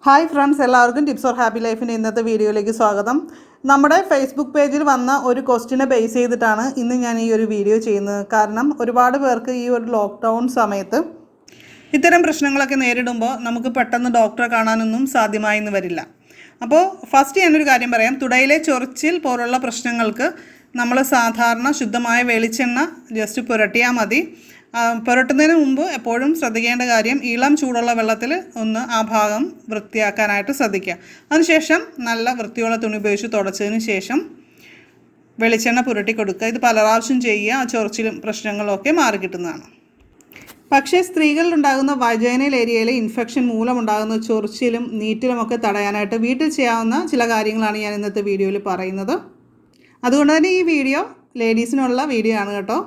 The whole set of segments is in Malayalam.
ഹായ് ഫ്രണ്ട്സ്, എല്ലാവർക്കും ടിപ്സ് ഓർ ഹാപ്പി ലൈഫിൻ്റെ ഇന്നത്തെ വീഡിയോയിലേക്ക് സ്വാഗതം. നമ്മുടെ ഫേസ്ബുക്ക് പേജിൽ വന്ന ഒരു ക്വസ്റ്റിനെ ബേസ് ചെയ്തിട്ടാണ് ഇന്ന് ഞാൻ ഈ ഒരു വീഡിയോ ചെയ്യുന്നത്. കാരണം ഒരുപാട് പേർക്ക് ഈ ഒരു ലോക്ക്ഡൗൺ സമയത്ത് ഇത്തരം പ്രശ്നങ്ങളൊക്കെ നേരിടുമ്പോൾ നമുക്ക് പെട്ടെന്ന് ഡോക്ടറെ കാണാനൊന്നും സാധ്യമായെന്ന് വരില്ല. അപ്പോൾ ഫസ്റ്റ് ഞാനൊരു കാര്യം പറയാം. തുടയിലെ ചൊറിച്ചിൽ പോലുള്ള പ്രശ്നങ്ങൾക്ക് നമ്മൾ സാധാരണ ശുദ്ധമായ വെളിച്ചെണ്ണ ജസ്റ്റ് പുരട്ടിയാൽ മതി. പുരട്ടുന്നതിന് മുമ്പ് എപ്പോഴും ശ്രദ്ധിക്കേണ്ട കാര്യം, ഇളം ചൂടുള്ള വെള്ളത്തിൽ ഒന്ന് ആ ഭാഗം വൃത്തിയാക്കാനായിട്ട് ശ്രദ്ധിക്കുക. അതിനുശേഷം നല്ല വൃത്തിയുള്ള തുണി ഉപയോഗിച്ച് തുടച്ചതിന് ശേഷം വെളിച്ചെണ്ണ പുരട്ടി കൊടുക്കുക. ഇത് പല പ്രാവശ്യം ചെയ്യുക. ആ ചൊറിച്ചിലും പ്രശ്നങ്ങളൊക്കെ മാറിക്കിട്ടുന്നതാണ്. പക്ഷേ സ്ത്രീകളിലുണ്ടാകുന്ന വജൈനൽ ഏരിയയിലെ ഇൻഫെക്ഷൻ മൂലമുണ്ടാകുന്ന ചൊറിച്ചിലും നീറ്റിലുമൊക്കെ തടയാനായിട്ട് വീട്ടിൽ ചെയ്യാവുന്ന ചില കാര്യങ്ങളാണ് ഞാൻ ഇന്നത്തെ വീഡിയോയിൽ പറയുന്നത്. അതുകൊണ്ട് തന്നെ ഈ വീഡിയോ ലേഡീസിനുള്ള വീഡിയോ ആണ് കേട്ടോ.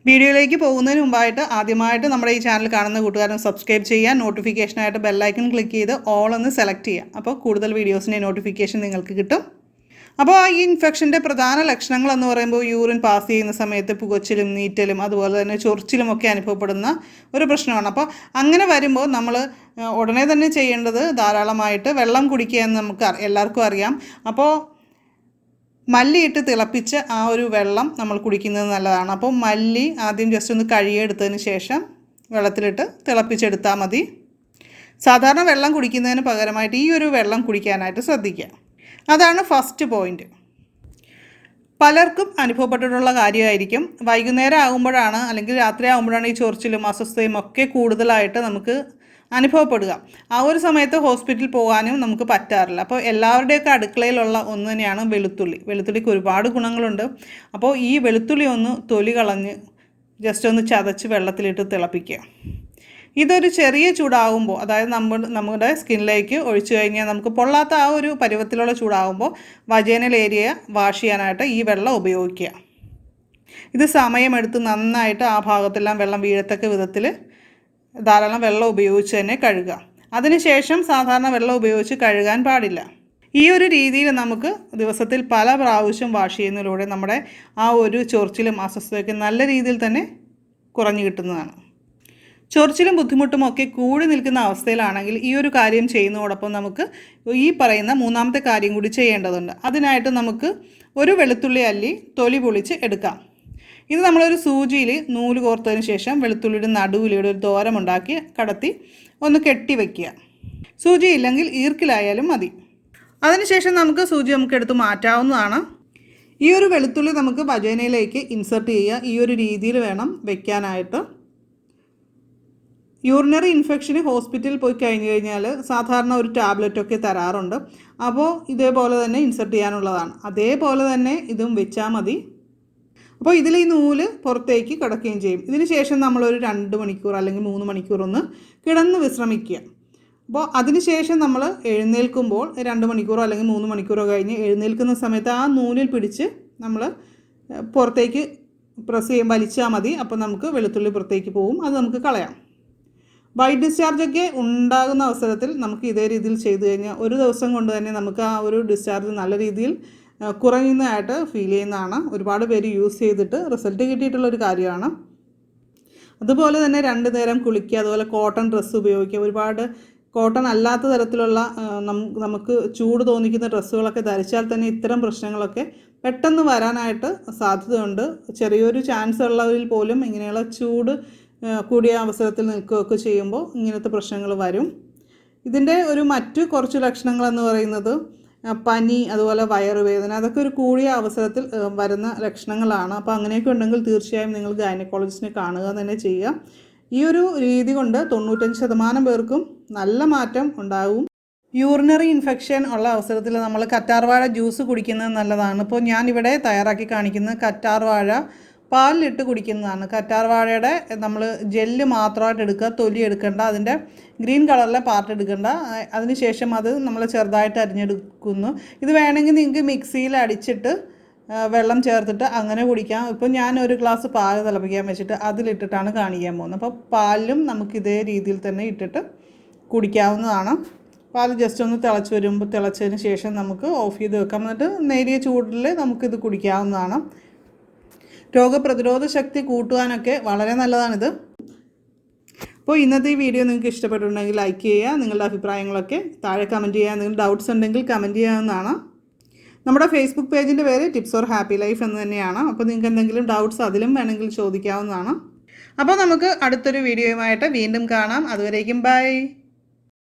വീഡിയോയിലേക്ക് പോകുന്നതിന് മുമ്പായിട്ട് ആദ്യമായിട്ട് നമ്മുടെ ഈ ചാനൽ കാണുന്ന കൂട്ടുകാരൻ സബ്സ്ക്രൈബ് ചെയ്യുക. നോട്ടിഫിക്കേഷനായിട്ട് ബെല്ലൈക്കൺ ക്ലിക്ക് ചെയ്ത് ഓൾ ഒന്ന് സെലക്ട് ചെയ്യുക. അപ്പോൾ കൂടുതൽ വീഡിയോസിൻ്റെ നോട്ടിഫിക്കേഷൻ നിങ്ങൾക്ക് കിട്ടും. അപ്പോൾ ഈ ഇൻഫെക്ഷൻ്റെ പ്രധാന ലക്ഷണങ്ങൾ എന്ന് പറയുമ്പോൾ യൂറിൻ പാസ് ചെയ്യുന്ന സമയത്ത് പുകച്ചിലും നീറ്റലും അതുപോലെ തന്നെ ചൊറിച്ചിലും ഒക്കെ അനുഭവപ്പെടുന്ന ഒരു പ്രശ്നമാണ്. അപ്പോൾ അങ്ങനെ വരുമ്പോൾ നമ്മൾ ഉടനെ തന്നെ ചെയ്യേണ്ടത് ധാരാളമായിട്ട് വെള്ളം കുടിക്കുക എന്ന് നമുക്ക് എല്ലാവർക്കും അറിയാം. അപ്പോൾ മല്ലിയിട്ട് തിളപ്പിച്ച ആ ഒരു വെള്ളം നമ്മൾ കുടിക്കുന്നത് നല്ലതാണ്. അപ്പോൾ മല്ലി ആദ്യം ജസ്റ്റ് ഒന്ന് കഴുകിയെടുത്തതിന് ശേഷം വെള്ളത്തിലിട്ട് തിളപ്പിച്ചെടുത്താൽ മതി. സാധാരണ വെള്ളം കുടിക്കുന്നതിന് പകരമായിട്ട് ഈ ഒരു വെള്ളം കുടിക്കാനായിട്ട് ശ്രദ്ധിക്കുക. അതാണ് ഫസ്റ്റ് പോയിൻ്റ്. പലർക്കും അനുഭവപ്പെട്ടിട്ടുള്ള കാര്യമായിരിക്കും. വൈകുന്നേരം ആകുമ്പോഴാണ് അല്ലെങ്കിൽ രാത്രി ആകുമ്പോഴാണ് ഈ ചൊറിച്ചിലും അസ്വസ്ഥതയും ഒക്കെ കൂടുതലായിട്ട് നമുക്ക് അനുഭവപ്പെടുക. ആ ഒരു സമയത്ത് ഹോസ്പിറ്റലിൽ പോകാനും നമുക്ക് പറ്റാറില്ല. അപ്പോൾ എല്ലാവരുടെയൊക്കെ അടുക്കളയിലുള്ള ഒന്ന് തന്നെയാണ് വെളുത്തുള്ളി. വെളുത്തുള്ളിക്ക് ഒരുപാട് ഗുണങ്ങളുണ്ട്. അപ്പോൾ ഈ വെളുത്തുള്ളി ഒന്ന് തൊലി കളഞ്ഞ് ജസ്റ്റ് ഒന്ന് ചതച്ച് വെള്ളത്തിലിട്ട് തിളപ്പിക്കുക. ഇതൊരു ചെറിയ ചൂടാകുമ്പോൾ, അതായത് നമ്മുടെ സ്കിന്നിലേക്ക് ഒഴിച്ചു കഴിഞ്ഞാൽ നമുക്ക് പൊള്ളാത്ത ആ ഒരു പരുവത്തിലുള്ള ചൂടാകുമ്പോൾ വജൈനൽ ഏരിയ വാഷ് ചെയ്യാനായിട്ട് ഈ വെള്ളം ഉപയോഗിക്കുക. ഇത് സമയമെടുത്ത് നന്നായിട്ട് ആ ഭാഗത്തെല്ലാം വെള്ളം വീഴത്തക്ക വിധത്തിൽ ധാരാളം വെള്ളം ഉപയോഗിച്ച് തന്നെ കഴുകുക. അതിനുശേഷം സാധാരണ വെള്ളം ഉപയോഗിച്ച് കഴുകാൻ പാടില്ല. ഈ ഒരു രീതിയിൽ നമുക്ക് ദിവസത്തിൽ പല പ്രാവശ്യം വാഷ് ചെയ്യുന്നതിലൂടെ നമ്മുടെ ആ ഒരു ചൊറിച്ചിലും അസ്വസ്ഥതയൊക്കെ നല്ല രീതിയിൽ തന്നെ കുറഞ്ഞു കിട്ടുന്നതാണ്. ചൊറിച്ചിലും ബുദ്ധിമുട്ടും ഒക്കെ കൂടി നിൽക്കുന്ന അവസ്ഥയിലാണെങ്കിൽ ഈ ഒരു കാര്യം ചെയ്യുന്നതോടൊപ്പം നമുക്ക് ഈ പറയുന്ന മൂന്നാമത്തെ കാര്യം കൂടി ചെയ്യേണ്ടതുണ്ട്. അതിനായിട്ട് നമുക്ക് ഒരു വെളുത്തുള്ളി അല്ലി തൊലി പൊളിച്ച് എടുക്കാം. ഇത് നമ്മളൊരു സൂചിയിൽ നൂല് കോർത്തതിന് ശേഷം വെളുത്തുള്ളിയുടെ നടുവിലൂടെ ഒരു ദോരമുണ്ടാക്കി കടത്തി ഒന്ന് കെട്ടി വയ്ക്കുക. സൂചി ഇല്ലെങ്കിൽ ഈർക്കിലായാലും മതി. അതിനുശേഷം നമുക്ക് എടുത്ത് മാറ്റാവുന്നതാണ്. ഈ ഒരു വെളുത്തുള്ളി നമുക്ക് വജൈനയിലേക്ക് ഇൻസർട്ട് ചെയ്യുക. ഈ ഒരു രീതിയിൽ വേണം വയ്ക്കാനായിട്ട്. യൂറിനറി ഇൻഫെക്ഷന് ഹോസ്പിറ്റലിൽ പോയി കഴിഞ്ഞ് കഴിഞ്ഞാൽ സാധാരണ ഒരു ടാബ്ലറ്റൊക്കെ തരാറുണ്ട്. അപ്പോൾ ഇതേപോലെ തന്നെ ഇൻസർട്ട് ചെയ്യാനുള്ളതാണ്. അതേപോലെ തന്നെ ഇതും വെച്ചാൽ മതി. അപ്പോൾ ഇതിൽ ഈ നൂല് പുറത്തേക്ക് കിടക്കുകയും ചെയ്യും. ഇതിന് ശേഷം നമ്മളൊരു 2 മണിക്കൂർ അല്ലെങ്കിൽ 3 മണിക്കൂർ ഒന്ന് കിടന്ന് വിശ്രമിക്കുക. അപ്പോൾ അതിനുശേഷം നമ്മൾ എഴുന്നേൽക്കുമ്പോൾ 2 മണിക്കൂറോ അല്ലെങ്കിൽ 3 മണിക്കൂറോ കഴിഞ്ഞ് എഴുന്നേൽക്കുന്ന സമയത്ത് ആ നൂലിൽ പിടിച്ച് നമ്മൾ പുറത്തേക്ക് വലിച്ചാൽ മതി. അപ്പോൾ നമുക്ക് വെളുത്തുള്ളി പുറത്തേക്ക് പോകും. അത് നമുക്ക് കളയാം. വൈറ്റ് ഡിസ്ചാർജൊക്കെ ഉണ്ടാകുന്ന അവസരത്തിൽ നമുക്ക് ഇതേ രീതിയിൽ ചെയ്തു കഴിഞ്ഞാൽ ഒരു ദിവസം കൊണ്ട് തന്നെ നമുക്ക് ആ ഒരു ഡിസ്ചാർജ് നല്ല രീതിയിൽ കുറയുന്നതായിട്ട് ഫീൽ ചെയ്യുന്നതാണ്. ഒരുപാട് പേര് യൂസ് ചെയ്തിട്ട് റിസൾട്ട് കിട്ടിയിട്ടുള്ളൊരു കാര്യമാണ്. അതുപോലെ തന്നെ 2 നേരം കുളിക്കുക. അതുപോലെ കോട്ടൺ ഡ്രസ്സ് ഉപയോഗിക്കുക. ഒരുപാട് കോട്ടൺ അല്ലാത്ത തരത്തിലുള്ള നമുക്ക് ചൂട് തോന്നിക്കുന്ന ഡ്രസ്സുകളൊക്കെ ധരിച്ചാൽ തന്നെ ഇത്തരം പ്രശ്നങ്ങളൊക്കെ പെട്ടെന്ന് വരാനായിട്ട് സാധ്യതയുണ്ട്. ചെറിയൊരു ചാൻസ് ഉള്ളവരിൽ പോലും ഇങ്ങനെയുള്ള ചൂട് കൂടിയ അവസരത്തിൽ നിൽക്കുകയൊക്കെ ചെയ്യുമ്പോൾ ഇങ്ങനത്തെ പ്രശ്നങ്ങൾ വരും. ഇതിൻ്റെ മറ്റു കുറച്ച് ലക്ഷണങ്ങളെന്ന് പറയുന്നത് പനി, അതുപോലെ വയറുവേദന, അതൊക്കെ ഒരു കൂടിയ അവസരത്തിൽ വരുന്ന ലക്ഷണങ്ങളാണ്. അപ്പോൾ അങ്ങനെയൊക്കെ ഉണ്ടെങ്കിൽ തീർച്ചയായും നിങ്ങൾ ഗൈനക്കോളജിസ്റ്റിനെ കാണുക തന്നെ ചെയ്യുക. ഈ ഒരു രീതി കൊണ്ട് 95% പേർക്കും നല്ല മാറ്റം ഉണ്ടാകും. യൂറിനറി ഇൻഫെക്ഷൻ ഉള്ള അവസരത്തിൽ നമ്മൾ കറ്റാർവാഴ ജ്യൂസ് കുടിക്കുന്നത് നല്ലതാണ്. ഇപ്പോൾ ഞാനിവിടെ തയ്യാറാക്കി കാണിക്കുന്നത് കറ്റാർവാഴ പാലിലിട്ട് കുടിക്കുന്നതാണ്. കറ്റാർവാഴയുടെ നമ്മൾ ജെല്ല് മാത്രമായിട്ട് എടുക്കുക, തൊലി എടുക്കേണ്ട, അതിൻ്റെ ഗ്രീൻ കളറിലെ പാർട്ട് എടുക്കേണ്ട. അതിനുശേഷം അത് നമ്മൾ ചെറുതായിട്ട് അരിഞ്ഞെടുക്കുന്നു. ഇത് വേണമെങ്കിൽ നിങ്ങൾക്ക് മിക്സിയിൽ അടിച്ചിട്ട് വെള്ളം ചേർത്തിട്ട് അങ്ങനെ കുടിക്കാം. ഇപ്പോൾ ഞാൻ ഒരു ഗ്ലാസ് പാൽ തിളപ്പിക്കാൻ വെച്ചിട്ട് അതിലിട്ടിട്ടാണ് കാണിക്കാൻ പോകുന്നത്. അപ്പോൾ പാലിലും നമുക്ക് ഇതേ രീതിയിൽ തന്നെ ഇട്ടിട്ട് കുടിക്കാവുന്നതാണ്. പാൽ ജസ്റ്റ് ഒന്ന് തിളച്ചതിന് ശേഷം നമുക്ക് ഓഫ് ചെയ്ത് വെക്കാം. എന്നിട്ട് നേരിയ ചൂടിൽ നമുക്കിത് കുടിക്കാവുന്നതാണ്. രോഗപ്രതിരോധ ശക്തി കൂട്ടുവാനൊക്കെ വളരെ നല്ലതാണിത്. അപ്പോൾ ഇന്നത്തെ ഈ വീഡിയോ നിങ്ങൾക്ക് ഇഷ്ടപ്പെട്ടിട്ടുണ്ടെങ്കിൽ ലൈക്ക് ചെയ്യുക, നിങ്ങളുടെ അഭിപ്രായങ്ങളൊക്കെ താഴെ കമൻറ്റ് ചെയ്യുക, നിങ്ങൾ ഡൗട്ട്സ് ഉണ്ടെങ്കിൽ കമൻറ്റ് ചെയ്യാവുന്നതാണ്. നമ്മുടെ ഫേസ്ബുക്ക് പേജിൻ്റെ പേര് ടിപ്സ് ഓർ ഹാപ്പി ലൈഫ് എന്ന് തന്നെയാണ്. അപ്പോൾ നിങ്ങൾക്ക് എന്തെങ്കിലും ഡൗട്ട്സ് അതിലും വേണമെങ്കിൽ ചോദിക്കാവുന്നതാണ്. അപ്പോൾ നമുക്ക് അടുത്തൊരു വീഡിയോയുമായിട്ട് വീണ്ടും കാണാം. അതുവരേക്കും ബൈ.